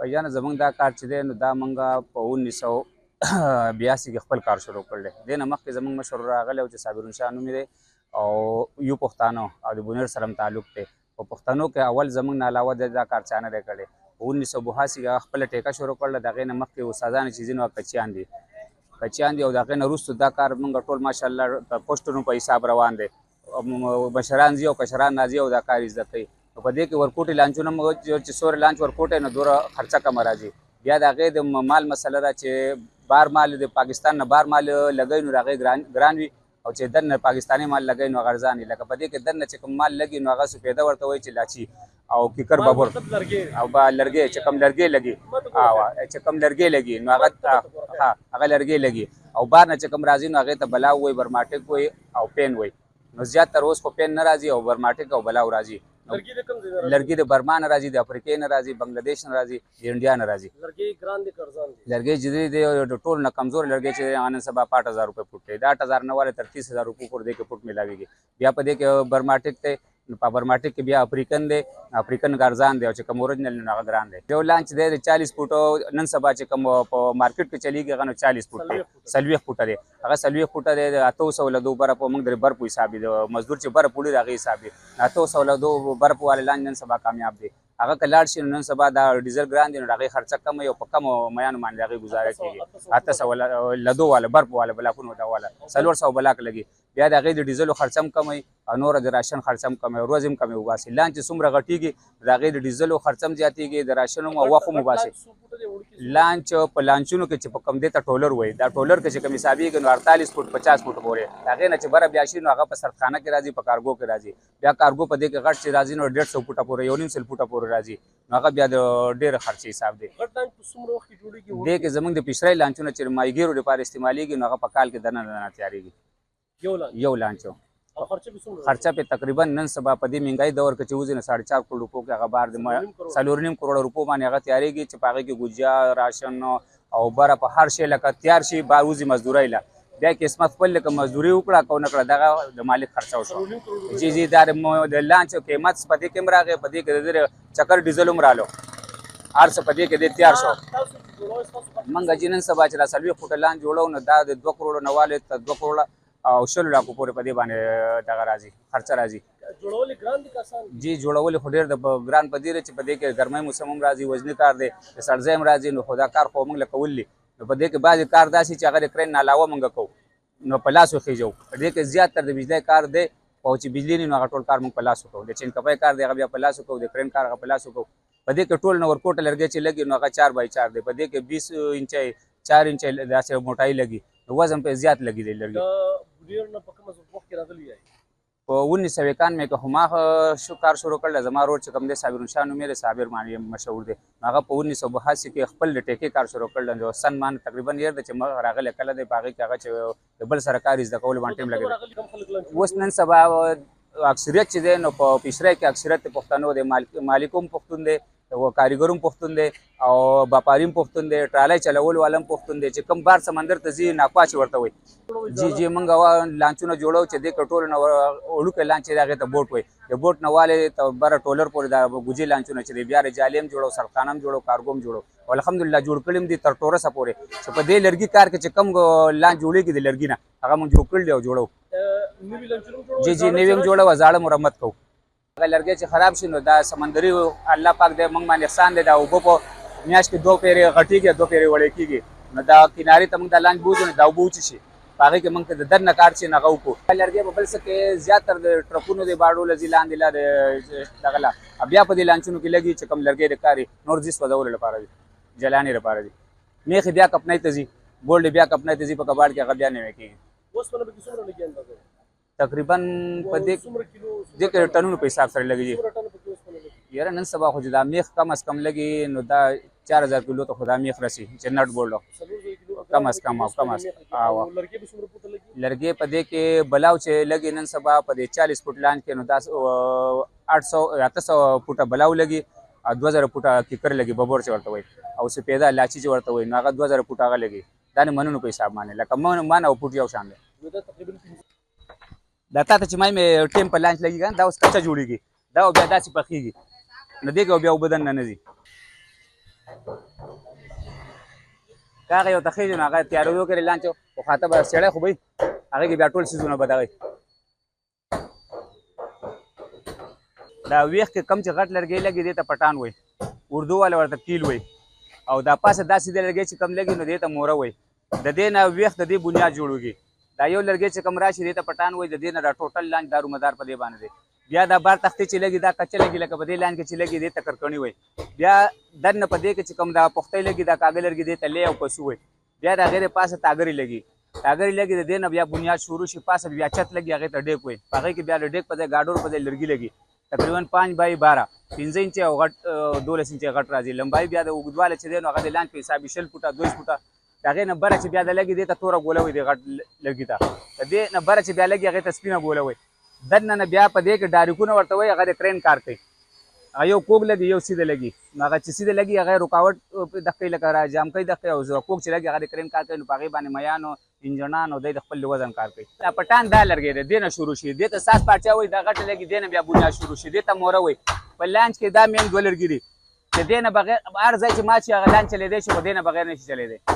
بھائی زمونږ دا کار چې دی نو دا مونږ په 1982 کې خپل کار شروع کړی دی. دې نه مخکې زمونږ مشر راغلی و چې صابرون شاه نوم دی او یو پښتانه او د بونیر سره تعلق دی. په پښتنو کې اول زمونږ نه علاوه دا کار چا نه دی کړی. په 1982 کې خپله ټیکه شروع کړله. د هغې نه مخکې استادان چې ځینې کچیان دي او د هغې نه وروسته دا کار مونږ ټول ماشاءالله په پوسټونو په حساب روان دی. مشران ځي او کشران راځي او دا کار زده کوي. په دې کې ورکوټي لانچونه چې څومره لانچ ورکوټی نو دومره خرچه کمه راځي. بیا د هغې د مال مسله ده چې بار مال د پاکستان نه بار مال لګوي نو د هغې ګران وي او چې دننه پاکستاني مال لګوي نو هغه ارزان وي. لکه په دې کې دننه چې کوم مال لګي نو هغه سپېده ورته وایي چې لاچي او کیکر ببر او لرګی چې کوم لرګی لګي نو هغه لرګی لګي او بار نه چې کوم راځي نو هغې ته بلاو وایي برماټک وایي او پین وایي. نو زیاتره اوس خو پین نه راځي او برماټک او بلاو راځي. لرګي د برما نه راځي، د افریقې نه راځي، بنگلادیش نه راځي، د انډیا نه راځي. لرګي چې دی ټول نه کمزور لرګي چې نن سبا 8000 روپۍ فوټ دی. د 8000 نه والا تر 30000 روپۍ پورې دی کې فوټ ملاویږي. بیا په دې کې برماټک دی، په برماټک کې بیا افریقن دی، افریقن ګرځان دی او چې کوم اوریجنل نو هغه ګران دی. یو لانچ دی د 40 فوټو نن سبا چې کوم په مارکیټ کې چلیږي هغه نو 40 فوټ دی، 40 فوټه دی. هغه 40 فوټه دی د 800 له دو بره په موږ د بر په حساب دی، مزدور چې بر پولی د هغې حساب دی. 800 له دو بر په والا لانچ نن سبا کامیاب دی. هغه که لاړ شي نو نن سبا دا ډیزل ګران دی نو د هغې خرچه کمه او په کمو میانو باندې د هغې ګزاره کېږي. 800 له دو والا برپ والا بلاکونو ته والا 400 بلاک لګي. بیا د هغې د ډیزلو خرچه هم کموي او نوره د راشن خرچه هم کموي، ورځ هم کمې وباسي. لانچ چې څومره غټېږي د هغې د ډیزلو خرچه هم زیاتېږي، د راشن هم او وخت هم وباسي. لانچ په لانچونو کې چې په کوم دی ته ټولر وایي، دا ټولر کې چې کوم حسابېږي نو 48 فوټ 50 فوټ پورې د هغې نه چې بره بیا شي نو هغه په سردخانه کې راځي، په کارګو کې راځي. بیا کارګو په دې کې غټ چې راځي نو 150 فوټه پورې 1.5 فوټه پورې راځي نو هغه بیا د ډېر خرچې حساب دی. دې کې زموږ د پیشرۍ لانچونه چې ماهیګیرو لپاره استعمالېږي نو هغه په کال کې دننه تیارېږي. یو لانچ خرچه په تقریبا نن سبا په دې مهنګایي دور کې چې وځي نو 4.5 کروڑ روپو کې هغه بار د 4.5 کروڑ روپو باندې هغه تیارېږي چې په هغې کې ګوجیا، راشن او بره په هر شی لکه تیار شي بار وځي مزدورۍ له. بیا قسمت خپل لکه مزدوري وکړه که ونه کړه دغه د مالک خرچه وشوه. جی دا د لانچ قیمت په دې کې هم راغی، په دې کې د چکر ډیزل هم رالو، هر څه په دې کې دی تیار شو. موږ چې نن سبا چې را 40 فوټه لانچ جوړو نو دا د 2 کروڑ نه والې تر 2 کروڑ او 100 لاکو پورې په دې باندې دغه راځي خرچه راځي. جی جوړول خو ډېر د ګران په دې چې په دې کې ګرمۍ موسم هم راځي، وزني کار دی، د سړځای هم راځي. نو خو دا کار خو موږ له کول دي نو په دې کې بعضې کار داسې چې هغه د کرین نه علاوه موږ کوو نو په لاس وخېږو. په دې کې زیاتره د بجلی کار دی او چې بجلی نه نو هغه ټول کار موږ په لاس وکړو. د چینکپۍ کار دی هغه بیا په لاس وکړو، د کرین کار هغه په لاس وکړو. په دې کې ټول نه ورکوټه لرګی چې لګي نو هغه 4x4 دی. په دې کې 20 انچۍ 4 انچۍ داسې موټایي لګي نو وزن پرې زیات لګي دی لرګي. په 1991 کې هماغه کار شروع کړل. زما ورور چې کوم دی صابرون شاه نوم یې دی، صابر باندې مشهور دی، هغه په 1982 کې خپل د ټیکې کار شروع کړل. د سن مان تقریبا یې دی چې راغلی کله دی په هغې کې هغه چې د بل سره کار زده کولو باندې ټیم لګېدلی. اوس نن سبا اکثریت چې دی نو په پیشرۍ کې اکثریت د پښتنو دی، مالک هم پښتون دی، کاریګر هم پښتون دی او باپاري هم پښتون دی، ټرالۍ چلول والا هم پښتون دی. چې کوم بار سمندر ته ځي ناکوا چې ورته وایي. جی موږ لانچونه جوړو چې دې کې ټول نه وړوکی لانچ دی هغې ته بوټ وایي. د بوټ نه والې ته بره ټولر پورې دا ګوجې لانچونه چې دی بیا رجالي هم جوړو، سرخانه هم جوړو، کارګو هم جوړو او الحمدلله جوړ کړي هم دي تر ټورسه پورې. چې په دې لرګي کار کې چې کوم لانچ جوړېږي د لرګي نه هغه موږ جوړ کړي دي او جوړو. جی نوي هم جوړو، زاړه مرمت کوو. هغه لرګی چې خراب شي نو دا سمندري الله پاک دی موږ باندې احسان دی. دا اوبه په میاشت کې 2 پیرې غټېږي، 2 پیرې وړې کېږي نو دا کنارې ته موږ دا لانچ بوځو نو دا اوبه وچشي په هغې کې موږ ته د دننه کار چې نه هغه وکړو. لرګی په بل څه کې زیاتره د ټرکونو دی باډو له ځي لاندې لا د دغه لا بیا په دې لانچونو کې لګي چې کوم لرګی د کار نور ځي سوځولو لپاره دي، جلانې لپاره دي. میخې بیا کپنۍ ته ځي، ګولډ بیا کپنۍ ته ځي، په کباړ کې هغه بیا نوی کېږي. تقریبا په دې کې ټنونو په حساب سره لګي. یاره نن سبا خو چې دا میخ کم از کم لګي نو دا 4000 کیلو ته خو دا میخ رسي چې نټ بولډ کم از کم لرګي په دې کې بلاو چې لګي نن سبا په دې 40 فوټ لانچ کې نو دا 800 فوټه بلاو لګي او 2000 فوټه کیکر لګي، ببور چې ورته وایي، او سپېده لاچي چې ورته وایي نو هغه 2000 فوټه هغه لګي. دا نه منونو په حساب باندې لکه من او فوټ یو شان دی. دا تا ته چې مې ټیم په لانچ لګي کنه دا اوس کچه جوړېږي، دا بیا داسې پخېږي نو دې کې بیا اوبه دننه نه ځي. که هغه یو ته خېږي نو هغه تیارېدو کې لانچ خو خاطه به سړی خو به وي هغې کې بیا ټول څیزونه به دغه دا ویښ کې کم چې غټ لرګی لګي دې ته پټان وایي اردو والا ورته پیل وایي او دا پاسه دا سیده لرګی چې کم لګي نو دې ته موره وایي د دې نه ویښ د دې بنیاد جوړوږي دا یو لرګی چې کم راشي دې ته پټان وایي د دې نه دا ټوټل لاندې دارومدار په دې باندې دی بیا دا بار تختې چې لګي دا کچه لګي لکه په دې لاندې کې چې لګي دې ته کرکڼي وایي بیا دننه په دې کې چې کم دا پختۍ لګي دا کاږه لرګي دې ته لی او پسو وایي بیا د هغې د پاسه تاګرې لګي تاګرې لګي د دې نه بیا بنیاد شروع شي پاسه بیا چت لګي هغې ته ډیک وایي په هغې کې بیا د ډیک په ځای ګاډور په ځای لرګي لګي تقریبا 5x12 15 انچه او غټ 12 انچه غټ راځي لمبای بیا د اوږدواله چې دی نو هغه د لاندې په حساب 20 فوټه 2 فوټه د هغې نه بره چې بیا د لګي دې ته توره ګوله وي د غټ لرګي ته د دې نه بره چې بیا لګي هغې ته سپینه ګوله وي دننه نه بیا په دې کې ډاریکونه ورته وایي هغه د کرین کار کوي هغه یو کوږ لګي یو سیده لګي نو هغه چې سیده لګي هغه رکاوټ دغه کوي لکه جام کوي دغه او کوږ چې لګي هغه د کرین کار کوي نو په هغې باندې میانو انجنان او د خپل وزن کار کوي دا پټان دا لرګی دی دې نه شروع شي دې ته ساس پاچا وایي دا غټه لګي دې نه بیا بنیاد شروع شي دې ته موره وایي په لانچ کې دا مین دوه لرګي دي د دې نه بغیر هر ځای چې ما چې هغه لانچ چلېدی شي خو دې نه بغیر نه شي چلېدی